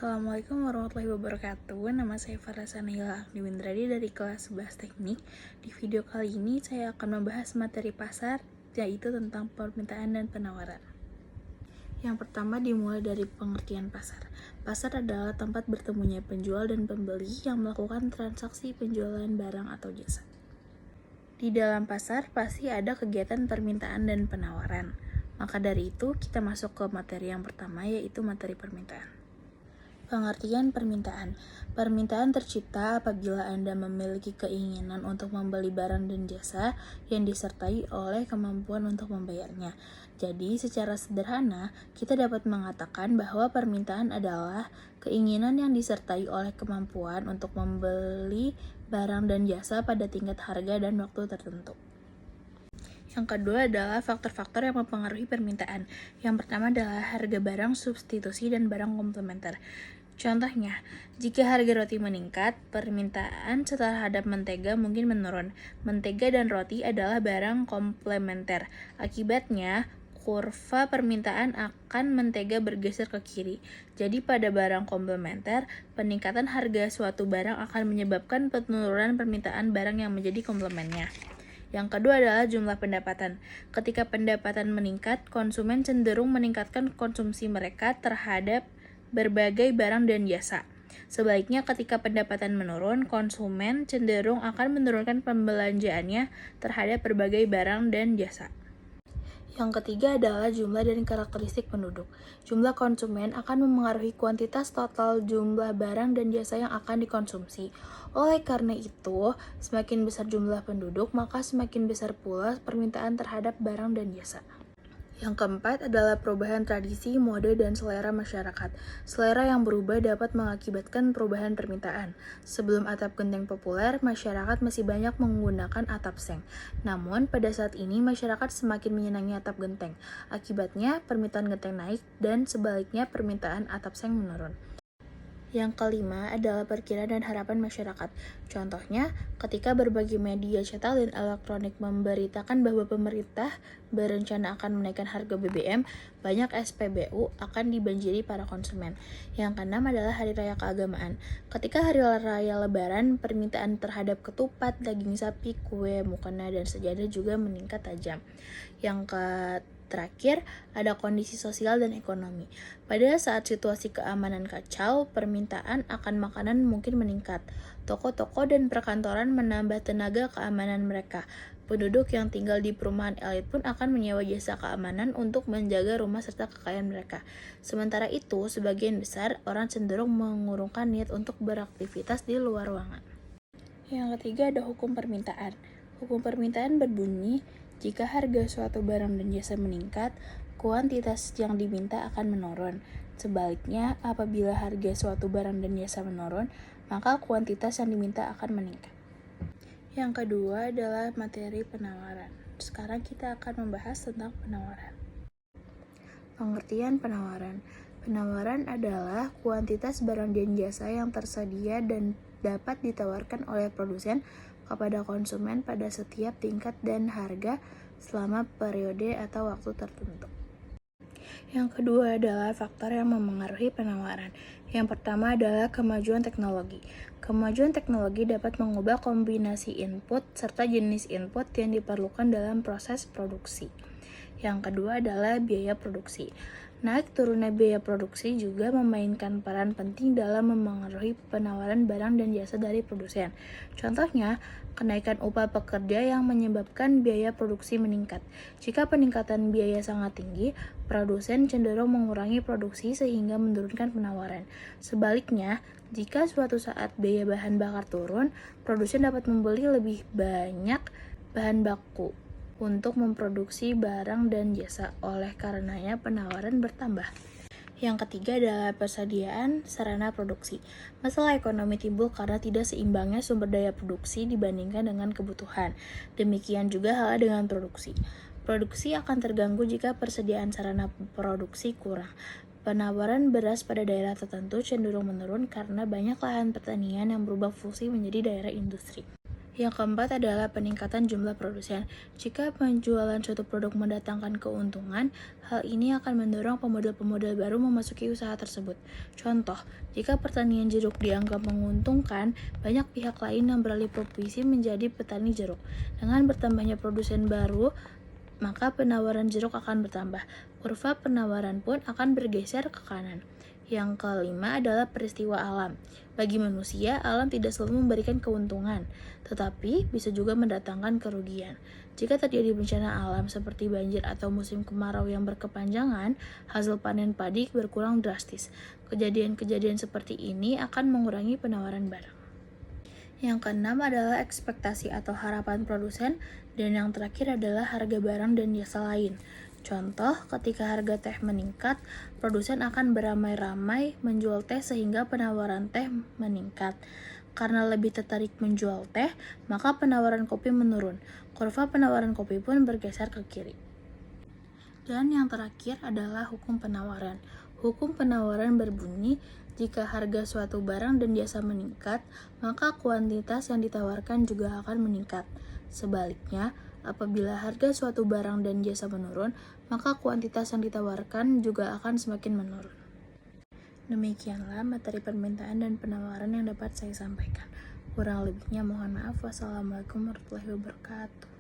Assalamualaikum warahmatullahi wabarakatuh. Nama saya Farasa Naila Agni Windradi dari kelas 11 Teknik. Di video kali ini saya akan membahas materi pasar, yaitu tentang permintaan dan penawaran. Yang pertama dimulai dari pengertian pasar. Pasar adalah tempat bertemunya penjual dan pembeli yang melakukan transaksi penjualan barang atau jasa. Di dalam pasar pasti ada kegiatan permintaan dan penawaran. Maka dari itu kita masuk ke materi yang pertama, yaitu materi permintaan. Pengertian permintaan. Permintaan tercipta apabila Anda memiliki keinginan untuk membeli barang dan jasa yang disertai oleh kemampuan untuk membayarnya. Jadi, secara sederhana, kita dapat mengatakan bahwa permintaan adalah keinginan yang disertai oleh kemampuan untuk membeli barang dan jasa pada tingkat harga dan waktu tertentu. Yang kedua adalah faktor-faktor yang mempengaruhi permintaan. Yang pertama adalah harga barang substitusi dan barang komplementer. Contohnya, jika harga roti meningkat, permintaan terhadap mentega mungkin menurun. Mentega dan roti adalah barang komplementer. Akibatnya, kurva permintaan akan mentega bergeser ke kiri. Jadi pada barang komplementer, peningkatan harga suatu barang akan menyebabkan penurunan permintaan barang yang menjadi komplemennya. Yang kedua adalah jumlah pendapatan. Ketika pendapatan meningkat, konsumen cenderung meningkatkan konsumsi mereka terhadap berbagai barang dan jasa. Sebaliknya, ketika pendapatan menurun, konsumen cenderung akan menurunkan pembelanjaannya terhadap berbagai barang dan jasa. Yang ketiga adalah jumlah dan karakteristik penduduk. Jumlah konsumen akan memengaruhi kuantitas total jumlah barang dan jasa yang akan dikonsumsi. Oleh karena itu, semakin besar jumlah penduduk, maka semakin besar pula permintaan terhadap barang dan jasa. Yang keempat adalah perubahan tradisi, mode, dan selera masyarakat. Selera yang berubah dapat mengakibatkan perubahan permintaan. Sebelum atap genteng populer, masyarakat masih banyak menggunakan atap seng. Namun, pada saat ini masyarakat semakin menyenangi atap genteng. Akibatnya, permintaan genteng naik dan sebaliknya permintaan atap seng menurun. Yang kelima adalah perkiraan dan harapan masyarakat. Contohnya, ketika berbagai media cetak dan elektronik memberitakan bahwa pemerintah berencana akan menaikkan harga BBM, banyak SPBU akan dibanjiri para konsumen. Yang keenam adalah hari raya keagamaan. Ketika hari raya Lebaran, permintaan terhadap ketupat, daging sapi, kue, mukena, dan sejadah juga meningkat tajam. Yang terakhir, ada kondisi sosial dan ekonomi. Pada saat situasi keamanan kacau, permintaan akan makanan mungkin meningkat. Toko-toko dan perkantoran menambah tenaga keamanan mereka. Penduduk yang tinggal di perumahan elit pun akan menyewa jasa keamanan untuk menjaga rumah serta kekayaan mereka. Sementara itu, sebagian besar orang cenderung mengurungkan niat untuk beraktivitas di luar ruangan. Yang ketiga ada hukum permintaan. Hukum permintaan berbunyi, jika harga suatu barang dan jasa meningkat, kuantitas yang diminta akan menurun. Sebaliknya, apabila harga suatu barang dan jasa menurun, maka kuantitas yang diminta akan meningkat. Yang kedua adalah materi penawaran. Sekarang kita akan membahas tentang penawaran. Pengertian penawaran. Penawaran adalah kuantitas barang dan jasa yang tersedia dan dapat ditawarkan oleh produsen kepada konsumen pada setiap tingkat dan harga selama periode atau waktu tertentu. Yang kedua adalah faktor yang memengaruhi penawaran. Yang pertama adalah kemajuan teknologi. Kemajuan teknologi dapat mengubah kombinasi input serta jenis input yang diperlukan dalam proses produksi. Yang kedua adalah biaya produksi. Naik turunnya biaya produksi juga memainkan peran penting dalam memengaruhi penawaran barang dan jasa dari produsen. Contohnya, kenaikan upah pekerja yang menyebabkan biaya produksi meningkat. Jika peningkatan biaya sangat tinggi, produsen cenderung mengurangi produksi sehingga menurunkan penawaran. Sebaliknya, jika suatu saat biaya bahan bakar turun, produsen dapat membeli lebih banyak bahan baku untuk memproduksi barang dan jasa, oleh karenanya penawaran bertambah. Yang ketiga adalah persediaan sarana produksi. Masalah ekonomi timbul karena tidak seimbangnya sumber daya produksi dibandingkan dengan kebutuhan. Demikian juga halnya dengan produksi. Produksi akan terganggu jika persediaan sarana produksi kurang. Penawaran beras pada daerah tertentu cenderung menurun karena banyak lahan pertanian yang berubah fungsi menjadi daerah industri. Yang keempat adalah peningkatan jumlah produsen. Jika penjualan suatu produk mendatangkan keuntungan, hal ini akan mendorong pemodal-pemodal baru memasuki usaha tersebut. Contoh, jika pertanian jeruk dianggap menguntungkan, banyak pihak lain yang beralih profesi menjadi petani jeruk. Dengan bertambahnya produsen baru, maka penawaran jeruk akan bertambah. Kurva penawaran pun akan bergeser ke kanan. Yang kelima adalah peristiwa alam. Bagi manusia, alam tidak selalu memberikan keuntungan, tetapi bisa juga mendatangkan kerugian. Jika terjadi bencana alam seperti banjir atau musim kemarau yang berkepanjangan, hasil panen padi berkurang drastis. Kejadian-kejadian seperti ini akan mengurangi penawaran barang. Yang keenam adalah ekspektasi atau harapan produsen, dan yang terakhir adalah harga barang dan jasa lain. Contoh, ketika harga teh meningkat, produsen akan beramai-ramai menjual teh sehingga penawaran teh meningkat. Karena lebih tertarik menjual teh, maka penawaran kopi menurun. Kurva penawaran kopi pun bergeser ke kiri. Dan yang terakhir adalah hukum penawaran. Hukum penawaran berbunyi, jika harga suatu barang dan jasa meningkat, maka kuantitas yang ditawarkan juga akan meningkat. Sebaliknya, apabila harga suatu barang dan jasa menurun, maka kuantitas yang ditawarkan juga akan semakin menurun. Demikianlah materi permintaan dan penawaran yang dapat saya sampaikan. Kurang lebihnya mohon maaf. Wassalamualaikum warahmatullahi wabarakatuh.